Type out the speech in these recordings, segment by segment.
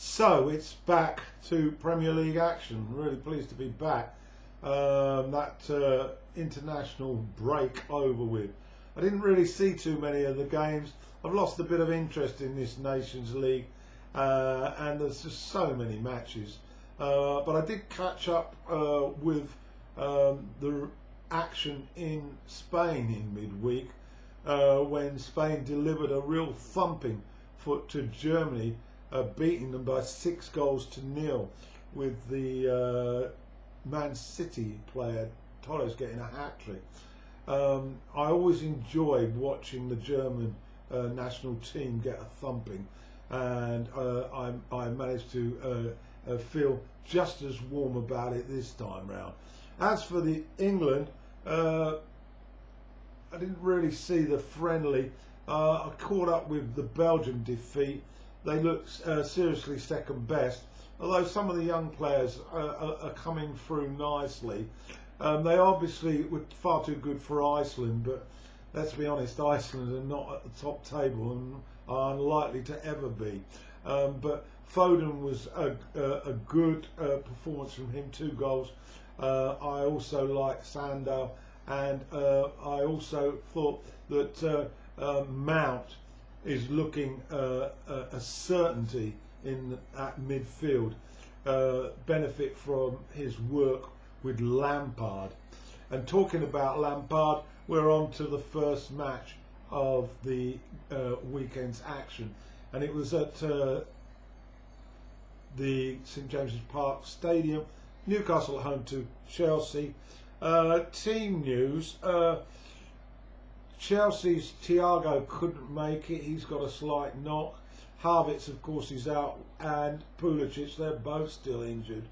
So it's back to Premier League action. Really pleased to be back. That international break over with. I didn't really see too many of the games. I've lost a bit of interest in this Nations League, and there's just so many matches. But I did catch up with the action in Spain in midweek when Spain delivered a real thumping to Germany, beating them by 6-0 with the Man City player Torres getting a hat-trick. I always enjoyed watching the German national team get a thumping, and I managed to feel just as warm about it this time round. As for the England, I didn't really see the friendly. I caught up with the Belgium defeat. They look seriously second best, although some of the young players are coming through nicely. They obviously were far too good for Iceland, but let's be honest, Iceland are not at the top table and are unlikely to ever be. But Foden was a good performance from him, 2 goals. I also like Sandow, and I also thought that Mount is looking a certainty at midfield, benefit from his work with Lampard. And talking about Lampard, we're on to the first match of the weekend's action, and it was at the St James's Park Stadium. Newcastle at home to Chelsea. Team news: Chelsea's Thiago couldn't make it. He's got a slight knock. Havertz, of course, is out, and Pulisic, they're both still injured.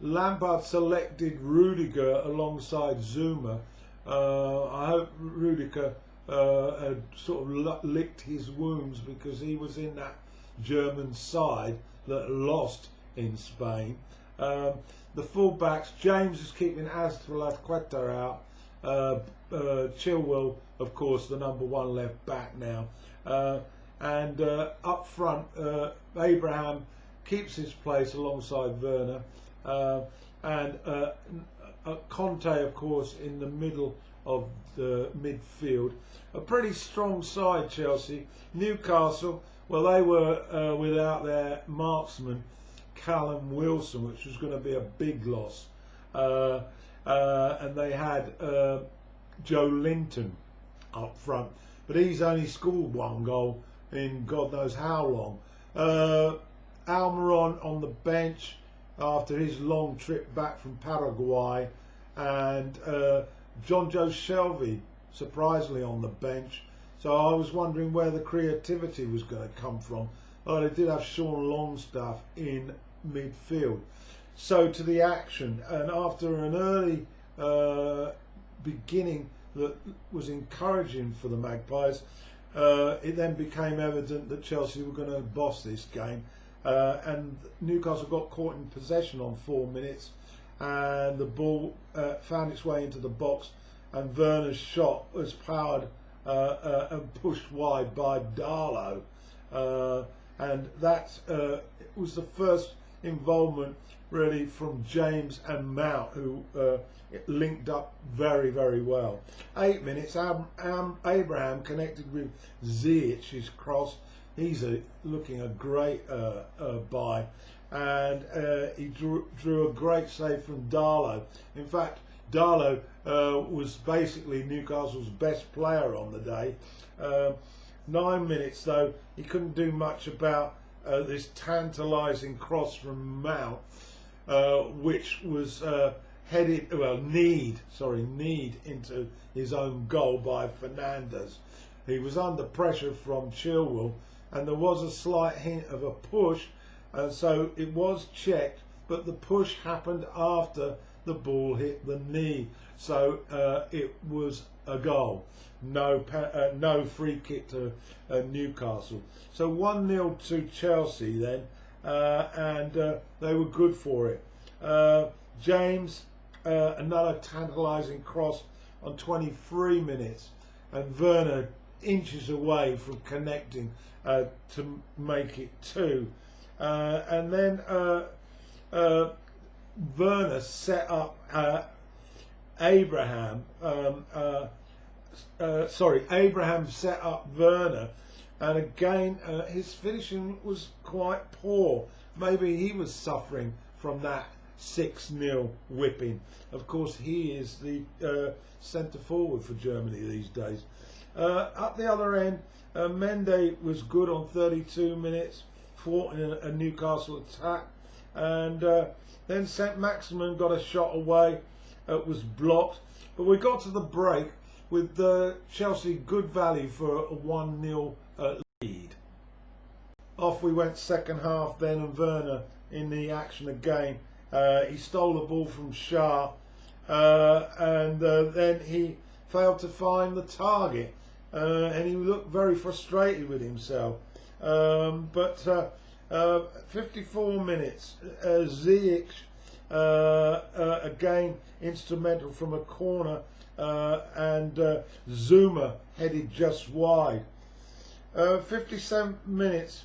Lampard selected Rudiger alongside Zuma. I hope Rudiger had sort of licked his wounds, because he was in that German side that lost in Spain. The full-backs, James is keeping Azpilicueta out. Chilwell, of course, the #1 left back now. And up front, Abraham keeps his place alongside Werner. And Conte, of course, in the middle of the midfield. A pretty strong side, Chelsea. Newcastle, well, they were without their marksman, Callum Wilson, which was going to be a big loss. And they had Joe Linton up front, but he's only scored 1 goal in God knows how long. Almiron on the bench after his long trip back from Paraguay, and John Joe Shelvey surprisingly on the bench. So I was wondering where the creativity was going to come from. Oh, they did have Sean Longstaff in midfield. So to the action, and after an early beginning that was encouraging for the Magpies, it then became evident that Chelsea were going to boss this game, and Newcastle got caught in possession on 4 minutes, and the ball found its way into the box, and Werner's shot was powered and pushed wide by Darlow, and that was the first involvement really from James and Mount, who linked up very, very well. 8 minutes, Abraham connected with Ziyech's cross. He's looking a great buy, and he drew a great save from Darlow. In fact, Darlow was basically Newcastle's best player on the day. 9 minutes though, he couldn't do much about this tantalising cross from Mount, which was kneed into his own goal by Fernandes. He was under pressure from Chilwell, and there was a slight hint of a push, and so it was checked, but the push happened after the ball hit the knee, so it was a goal. No free kick to Newcastle. So 1-0 to Chelsea then, and they were good for it. James, another tantalising cross on 23 minutes, and Werner inches away from connecting to make it 2. and then Werner set up Abraham. Abraham set up Werner, and again his finishing was quite poor. Maybe he was suffering from that 6-0 whipping. Of course, he is the centre forward for Germany these days. Up the other end, Mendy was good on 32 minutes, fought in a Newcastle attack, and then St Maximin got a shot away. It was blocked, but we got to the break with Chelsea good value for a 1-0 lead. Off we went second half then, and Werner in the action again. He stole the ball from Shah, and then he failed to find the target, and he looked very frustrated with himself. But 54 minutes, Ziyech again instrumental from a corner, and Zuma headed just wide. 57 minutes,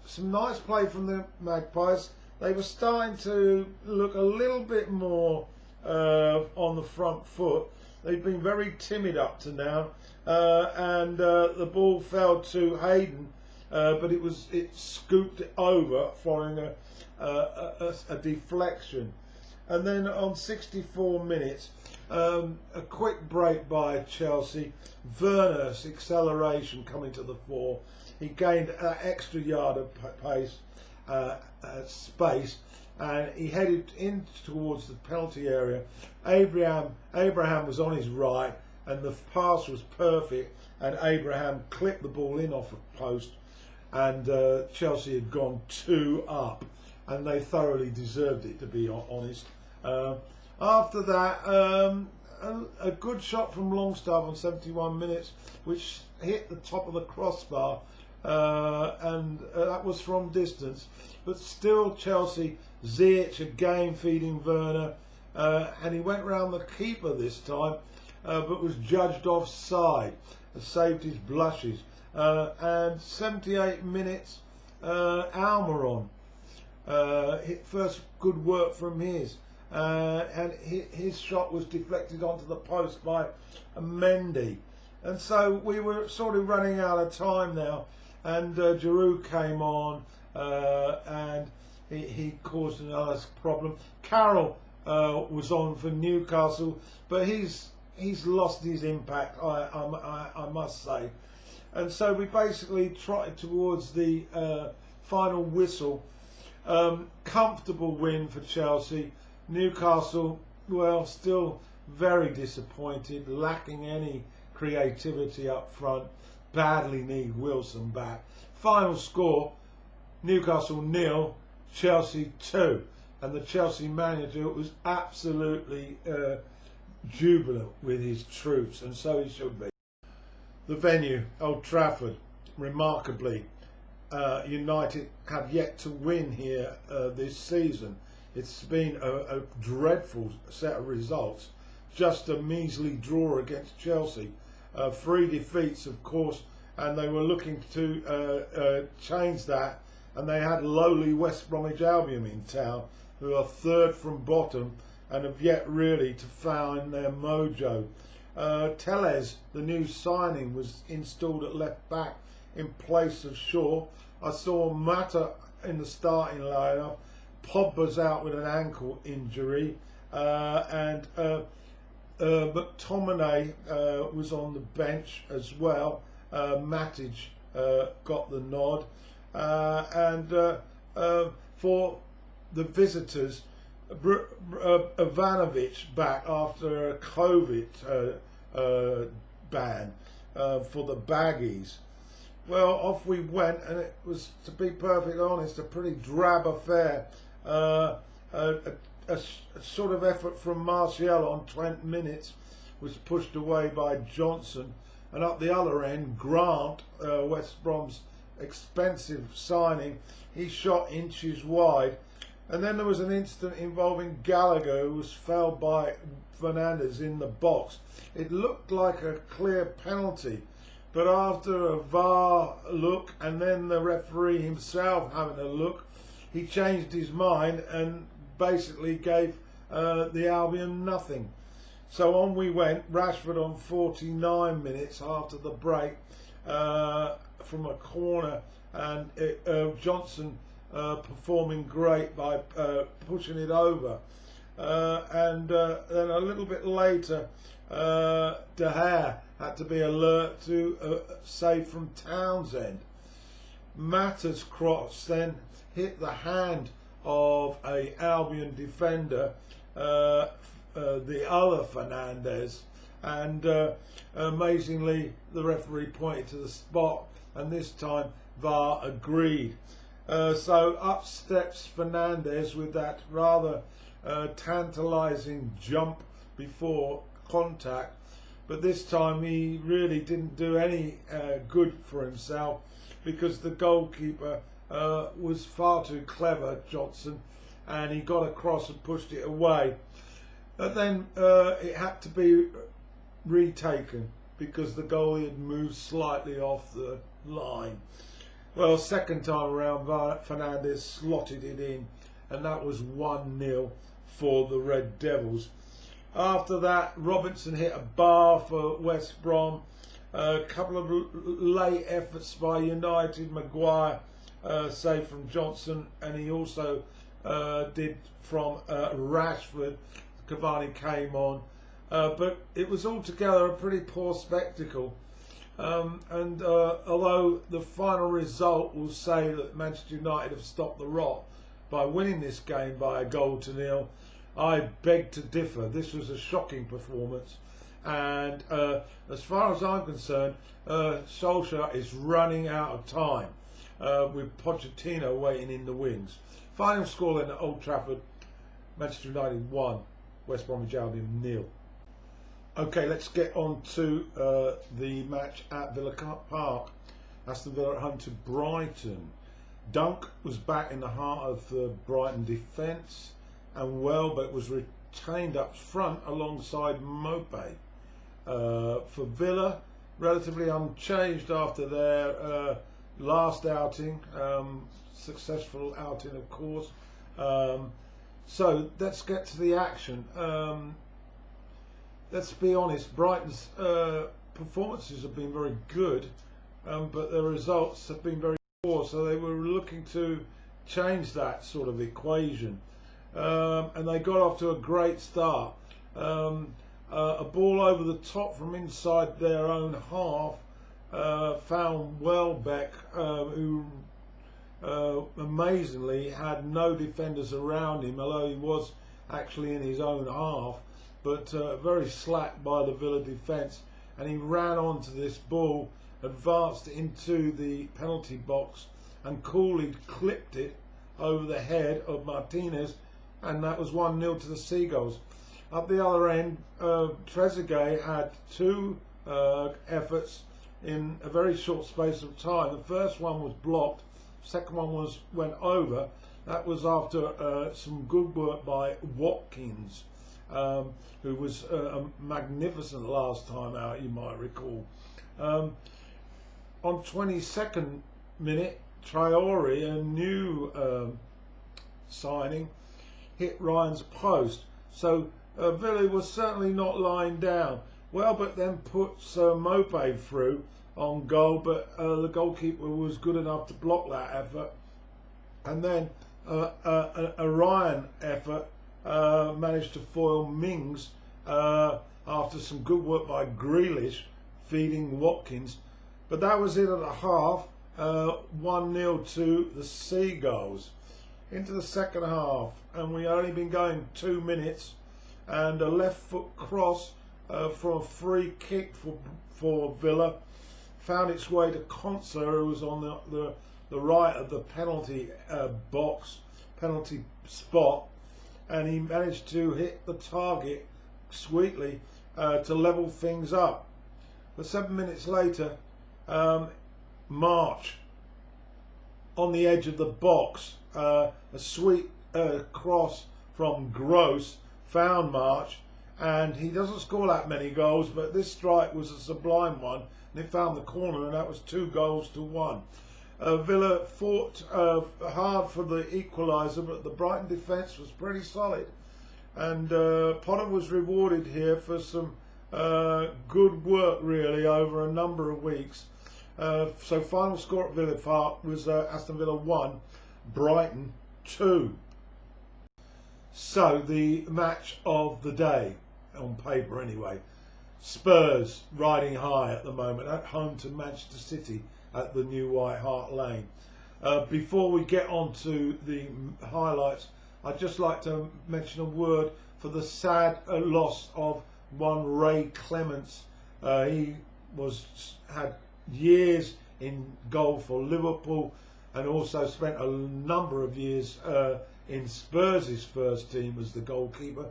some nice play from the Magpies. They were starting to look a little bit more on the front foot. They've been very timid up to now, and the ball fell to Hayden, but it scooped it over following a deflection. And then on 64 minutes, a quick break by Chelsea. Werner's acceleration coming to the fore. He gained an extra yard of pace, space, and he headed in towards the penalty area. Abraham was on his right, and the pass was perfect, and Abraham clipped the ball in off a post, and Chelsea had gone 2 up, and they thoroughly deserved it, to be honest. After that, a good shot from Longstaff on 71 minutes, which hit the top of the crossbar, and that was from distance. But still, Chelsea, Ziyech again feeding Werner, and he went round the keeper this time, but was judged offside and saved his blushes. And 78 minutes, Almiron, first good work from his. And his shot was deflected onto the post by Mendy, and so we were sort of running out of time now, and Giroud came on, and he caused another problem. Carroll was on for Newcastle, but he's lost his impact, I must say, and so we basically trotted towards the final whistle. Comfortable win for Chelsea. Newcastle, well, still very disappointed, lacking any creativity up front, badly need Wilson back. Final score, Newcastle 0, Chelsea 2, and the Chelsea manager was absolutely jubilant with his troops, and so he should be. The venue, Old Trafford, remarkably, United have yet to win here this season. It's been a dreadful set of results. Just a measly draw against Chelsea. 3 defeats, of course, and they were looking to change that. And they had lowly West Bromwich Albion in town, who are 3rd from bottom and have yet really to find their mojo. Tellez, the new signing, was installed at left back in place of Shaw. I saw Mata in the starting lineup. Pogba's out with an ankle injury, and McTominay was on the bench as well. Matic got the nod, and for the visitors, Ivanovic back after a COVID ban for the Baggies. Well, off we went, and it was, to be perfectly honest, a pretty drab affair. A sort of effort from Martial on 20 minutes was pushed away by Johnson, and up the other end, Grant, West Brom's expensive signing, he shot inches wide, and then there was an incident involving Gallagher, who was fouled by Fernandez in the box. It looked like a clear penalty, But after a VAR look and then the referee himself having a look, he changed his mind and basically gave the Albion nothing. So on we went. Rashford on 49 minutes after the break from a corner, and Johnson performing great by pushing it over. And then a little bit later, De Gea had to be alert to save from Townsend. Mata's cross then hit the hand of a Albion defender, the other Fernandez, and amazingly the referee pointed to the spot, and this time VAR agreed. So up steps Fernandez with that rather tantalising jump before contact, but this time he really didn't do any good for himself, because the goalkeeper was far too clever, Johnson, and he got across and pushed it away. But then it had to be retaken because the goalie had moved slightly off the line. Well, second time around, Fernandez slotted it in, and that was 1-0 for the Red Devils. After that, Robinson hit a bar for West Brom. A couple of late efforts by United. Maguire saved from Johnson, and he also did from Rashford. Cavani came on, but it was altogether a pretty poor spectacle. And although the final result will say that Manchester United have stopped the rot by winning this game by 1-0, I beg to differ. This was a shocking performance, and as far as I'm concerned, Solskjaer is running out of time with Pochettino waiting in the wings. Final score in at Old Trafford: Manchester United 1, West Bromwich Albion 0. Okay, let's get on to the match at Villa Park. Aston Villa at home to Brighton. Dunk was back in the heart of the Brighton defence, and Welbeck was retained up front alongside Mopé. For Villa, relatively unchanged after their last outing, successful outing of course. So let's get to the action. Let's be honest, Brighton's performances have been very good, but their results have been very poor, so they were looking to change that sort of equation. And they got off to a great start. A ball over the top from inside their own half found Welbeck, who amazingly had no defenders around him, although he was actually in his own half, but very slack by the Villa defence, and he ran onto this ball, advanced into the penalty box, and coolly clipped it over the head of Martinez, and that was 1-0 to the Seagulls. Up the other end, Trezeguet had two efforts in a very short space of time. The first one was blocked, second one went over. That was after some good work by Watkins, who was magnificent last time out, you might recall. On 22nd minute, Traore, a new signing, hit Ryan's post. So Villa was certainly not lying down. Welbeck then puts Mopé through on goal, but the goalkeeper was good enough to block that effort. And then a Ryan effort managed to foil Mings after some good work by Grealish, feeding Watkins. But that was it at the half, 1-0 to the Seagulls. Into the second half, and we only been going 2 minutes, and a left foot cross from a free kick for Villa found its way to Konsa, who was on the right of the penalty box, penalty spot, and he managed to hit the target sweetly to level things up. But 7 minutes later, March on the edge of the box, a sweet cross from Gross found March, and he doesn't score that many goals, but this strike was a sublime one, and it found the corner, and that was 2-1. Villa fought hard for the equaliser, but the Brighton defence was pretty solid, and Potter was rewarded here for some good work really over a number of weeks. So final score at Villa Park was Aston Villa 1, Brighton 2. So the match of the day, on paper anyway. Spurs riding high at the moment at home to Manchester City at the new White Hart Lane. Before we get on to the highlights, I'd just like to mention a word for the sad loss of one Ray Clements. He had years in goal for Liverpool and also spent a number of years in Spurs' first team as the goalkeeper,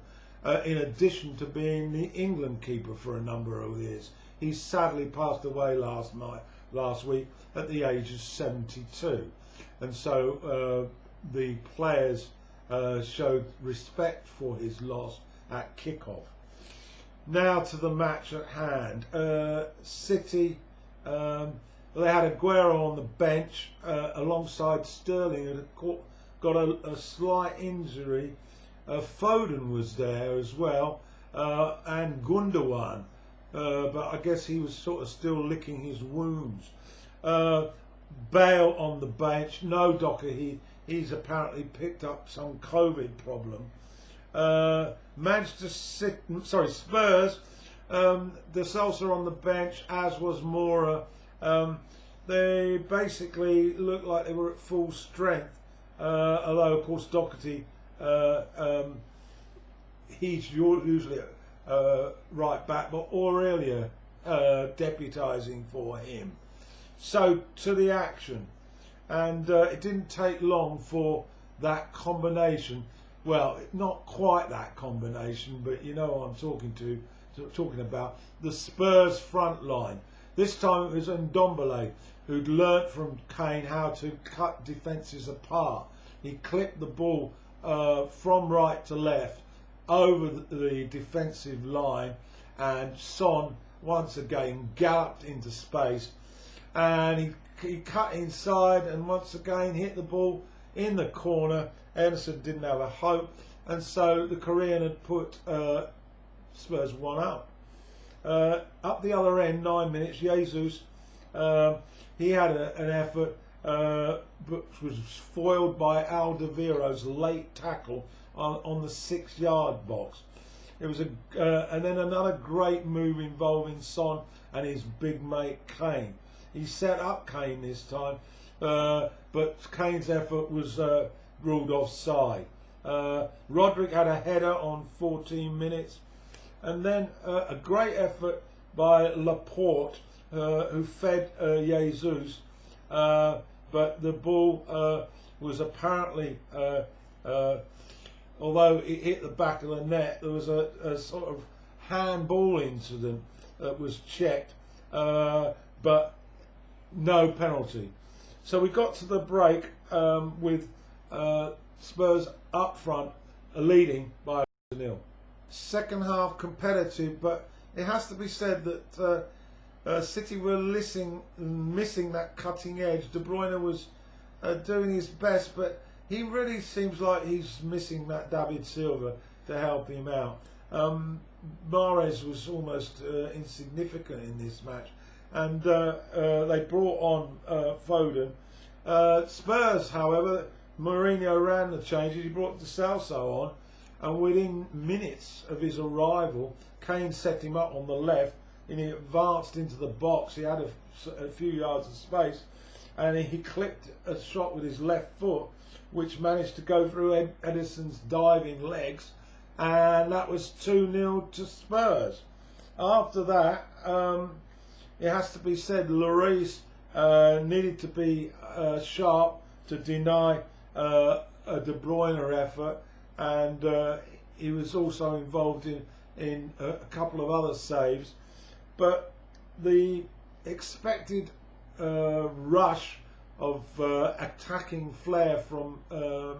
in addition to being the England keeper for a number of years. He sadly passed away last week at the age of 72, and so the players showed respect for his loss at kick-off. Now to the match at hand. City, they had Aguero on the bench alongside Sterling, who had got a slight injury. Foden was there as well, and Gundogan, but I guess he was sort of still licking his wounds. Bale on the bench, no Docker, he's apparently picked up some COVID problem. Spurs, De Salsa on the bench, as was Mora. They basically looked like they were at full strength, although of course Doherty, he's usually right back, but Aurelia deputising for him. So to the action, and it didn't take long for that combination. Well, not quite that combination, but you know what I'm talking about. The Spurs front line. This time it was Ndombele who'd learnt from Kane how to cut defences apart. He clipped the ball from right to left over the defensive line, and Son once again galloped into space, and he cut inside and once again hit the ball in the corner. Ederson didn't have a hope, and so the Korean had put Spurs 1-up. Up the other end, 9 minutes, Jesus, he had an effort, but was foiled by Alderweireld's late tackle on the 6-yard box. It was and then another great move involving Son and his big mate Kane. He set up Kane this time, but Kane's effort was ruled offside. Roderick had a header on 14 minutes, and then a great effort by Laporte, who fed Jesus, but the ball was apparently, although it hit the back of the net, there was a sort of handball incident that was checked, but no penalty. So we got to the break with Spurs up front, leading by 1-0. Second half competitive, but it has to be said that City were missing that cutting edge. De Bruyne was doing his best, but he really seems like he's missing that David Silva to help him out. Mahrez was almost insignificant in this match, and they brought on Foden. Spurs, however, Mourinho ran the changes. He brought De Salsa on, and within minutes of his arrival, Kane set him up on the left, and he advanced into the box. He had a few yards of space, and he clipped a shot with his left foot, which managed to go through Ederson's diving legs, and that was 2-0 to Spurs. After that, it has to be said, Lloris needed to be sharp to deny a De Bruyne effort, and he was also involved in a couple of other saves. But the expected rush of attacking flair from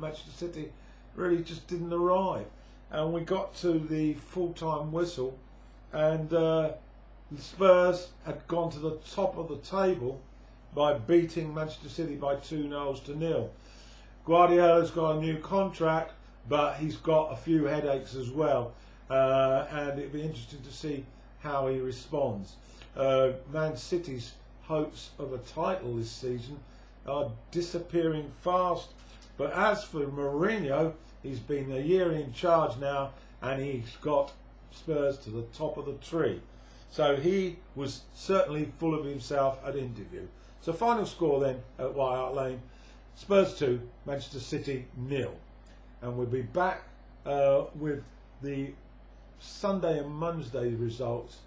Manchester City really just didn't arrive, and we got to the full-time whistle, and the Spurs had gone to the top of the table by beating Manchester City by 2-0. Guardiola's got a new contract, but he's got a few headaches as well, and it'll be interesting to see how he responds. Man City's hopes of a title this season are disappearing fast, but as for Mourinho, he's been a year in charge now, and he's got Spurs to the top of the tree. So he was certainly full of himself at interview. So final score then at White Hart Lane: Spurs 2, Manchester City 0. And we'll be back with the Sunday and Monday results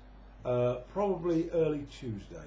probably early Tuesday.